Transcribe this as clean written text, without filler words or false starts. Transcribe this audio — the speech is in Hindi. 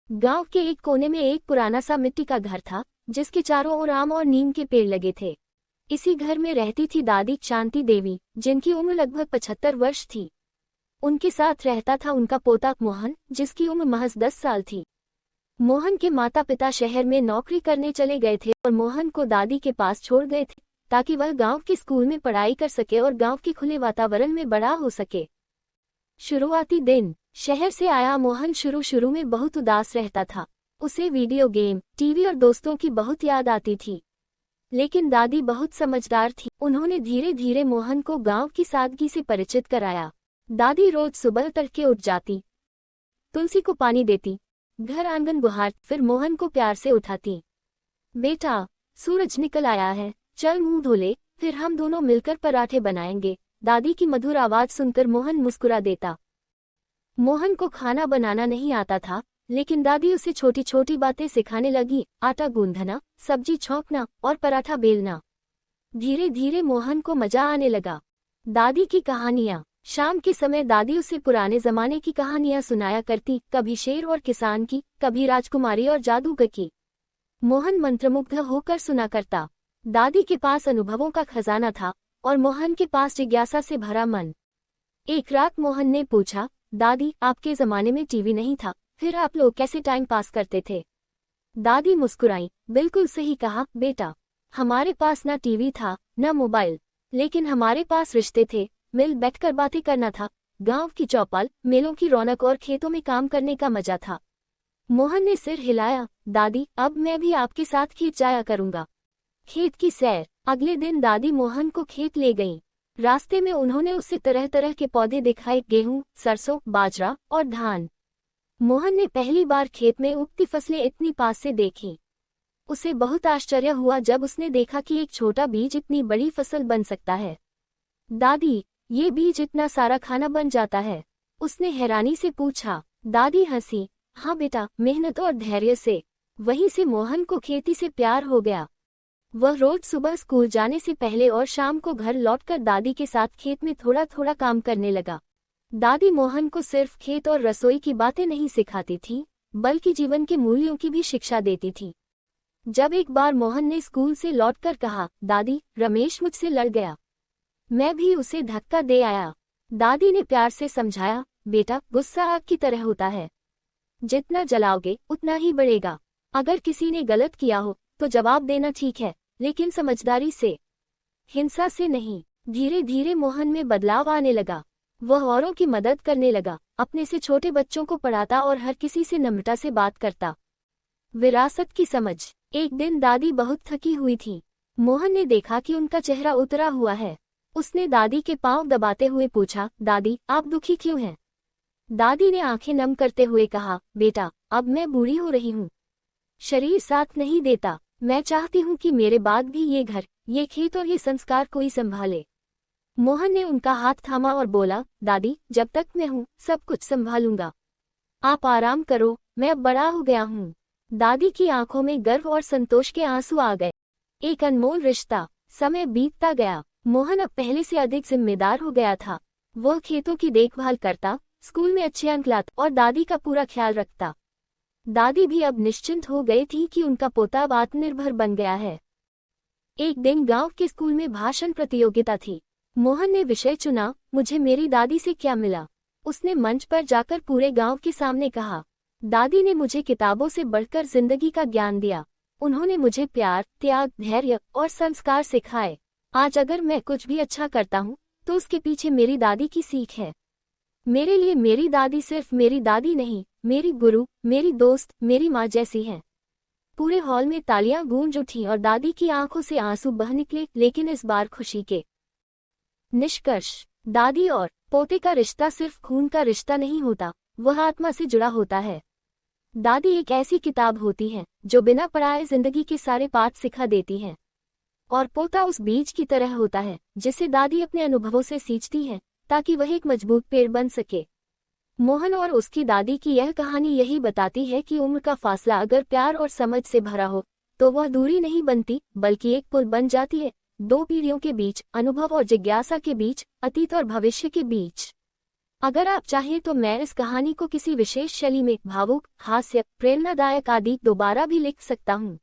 गांव के एक कोने में एक पुराना सा मिट्टी का घर था, जिसके चारों ओर आम और नीम के पेड़ लगे थे। इसी घर में रहती थी दादी शांति देवी, जिनकी उम्र लगभग 75 वर्ष थी। उनके साथ रहता था उनका पोता मोहन, जिसकी उम्र महज 10 साल थी। मोहन के माता पिता शहर में नौकरी करने चले गए थे और मोहन को दादी के पास छोड़ गए थे, ताकि वह गांव के स्कूल में पढ़ाई कर सके और गांव के खुले वातावरण में बड़ा हो सके। शुरुआती दिन। शहर से आया मोहन शुरू में बहुत उदास रहता था। उसे वीडियो गेम, टीवी और दोस्तों की बहुत याद आती थी। लेकिन दादी बहुत समझदार थी। उन्होंने धीरे धीरे मोहन को गांव की सादगी से परिचित कराया। दादी रोज सुबह तड़के उठ जाती, तुलसी को पानी देती, घर आंगन बुहार, फिर मोहन को प्यार से उठाती। बेटा, सूरज निकल आया है, चल मुंह धो ले, फिर हम दोनों मिलकर पराठे बनाएंगे। दादी की मधुर आवाज सुनकर मोहन मुस्कुरा देता। मोहन को खाना बनाना नहीं आता था, लेकिन दादी उसे छोटी छोटी बातें सिखाने लगी, आटा गूंथना, सब्जी छौंकना और पराठा बेलना। धीरे धीरे मोहन को मजा आने लगा। दादी की कहानियां। शाम के समय दादी उसे पुराने जमाने की कहानियां सुनाया करती, कभी शेर और किसान की, कभी राजकुमारी और जादूगर की। मोहन मंत्रमुग्ध होकर सुना करता। दादी के पास अनुभवों का खजाना था और मोहन के पास जिज्ञासा से भरा मन। एक रात मोहन ने पूछा, दादी, आपके जमाने में टीवी नहीं था, फिर आप लोग कैसे टाइम पास करते थे? दादी मुस्कुराई, बिल्कुल सही कहा बेटा, हमारे पास ना टीवी था न मोबाइल, लेकिन हमारे पास रिश्ते थे, मिल बैठकर बातें करना था, गांव की चौपाल, मेलों की रौनक और खेतों में काम करने का मजा था। मोहन ने सिर हिलाया, दादी, अब मैं भी आपके साथ खेत जाया करूंगा। खेत की सैर। अगले दिन दादी मोहन को खेत ले गईं। रास्ते में उन्होंने उससे तरह तरह के पौधे दिखाए, गेहूं, सरसों, बाजरा और धान। मोहन ने पहली बार खेत में उगती फसलें इतनी पास से देखी। उसे बहुत आश्चर्य हुआ जब उसने देखा कि एक छोटा बीज इतनी बड़ी फसल बन सकता है। दादी, ये बीज इतना सारा खाना बन जाता है? उसने हैरानी से पूछा। दादी हंसी, हाँ बेटा, मेहनत और धैर्य से। वहीं से मोहन को खेती से प्यार हो गया। वह रोज सुबह स्कूल जाने से पहले और शाम को घर लौटकर दादी के साथ खेत में थोड़ा थोड़ा काम करने लगा। दादी मोहन को सिर्फ खेत और रसोई की बातें नहीं सिखाती थी, बल्कि जीवन के मूल्यों की भी शिक्षा देती थी। जब एक बार मोहन ने स्कूल से लौटकर कहा, दादी, रमेश मुझसे लड़ गया, मैं भी उसे धक्का दे आया। दादी ने प्यार से समझाया, बेटा, गुस्सा आग की तरह होता है, जितना जलाओगे उतना ही बढ़ेगा। अगर किसी ने गलत किया हो तो जवाब देना ठीक है, लेकिन समझदारी से, हिंसा से नहीं। धीरे धीरे मोहन में बदलाव आने लगा। वह औरों की मदद करने लगा, अपने से छोटे बच्चों को पढ़ाता और हर किसी से नम्रता से बात करता। विरासत की समझ। एक दिन दादी बहुत थकी हुई थी। मोहन ने देखा कि उनका चेहरा उतरा हुआ है। उसने दादी के पांव दबाते हुए पूछा, दादी, आप दुखी क्यों हैं? दादी ने आंखें नम करते हुए कहा, बेटा, अब मैं बूढ़ी हो रही हूँ, शरीर साथ नहीं देता। मैं चाहती हूँ कि मेरे बाद भी ये घर, ये खेत और ये संस्कार कोई संभाले। मोहन ने उनका हाथ थामा और बोला, दादी, जब तक मैं हूँ सब कुछ संभालूंगा, आप आराम करो, मैं अब बड़ा हो गया हूँ। दादी की आंखों में गर्व और संतोष के आंसू आ गए। एक अनमोल रिश्ता। समय बीतता गया। मोहन अब पहले से अधिक जिम्मेदार हो गया था। वह खेतों की देखभाल करता, स्कूल में अच्छे अंक लाता और दादी का पूरा ख्याल रखता। दादी भी अब निश्चिंत हो गई थी कि उनका पोता अब आत्मनिर्भर बन गया है। एक दिन गांव के स्कूल में भाषण प्रतियोगिता थी। मोहन ने विषय चुना, मुझे मेरी दादी से क्या मिला। उसने मंच पर जाकर पूरे गांव के सामने कहा, दादी ने मुझे किताबों से बढ़कर जिंदगी का ज्ञान दिया। उन्होंने मुझे प्यार, त्याग, धैर्य और संस्कार सिखाए। आज अगर मैं कुछ भी अच्छा करता हूँ तो उसके पीछे मेरी दादी की सीख है। मेरे लिए मेरी दादी सिर्फ मेरी दादी नहीं, मेरी गुरु, मेरी दोस्त, मेरी माँ जैसी है। पूरे हॉल में तालियां गूंज उठी और दादी की आंखों से आंसू बह निकले, लेकिन इस बार खुशी के। निष्कर्ष। दादी और पोते का रिश्ता सिर्फ खून का रिश्ता नहीं होता, वह आत्मा से जुड़ा होता है। दादी एक ऐसी किताब होती है जो बिना पढ़ाए जिंदगी के सारे पाठ सिखा देती है, और पोता उस बीज की तरह होता है जिसे दादी अपने अनुभवों से सींचती है, ताकि वह एक मजबूत पेड़ बन सके। मोहन और उसकी दादी की यह कहानी यही बताती है कि उम्र का फासला अगर प्यार और समझ से भरा हो तो वह दूरी नहीं बनती, बल्कि एक पुल बन जाती है, दो पीढ़ियों के बीच, अनुभव और जिज्ञासा के बीच, अतीत और भविष्य के बीच। अगर आप चाहें तो मैं इस कहानी को किसी विशेष शैली में भावुक, हास्य, प्रेरणादायक आदि दोबारा भी लिख सकता हूँ।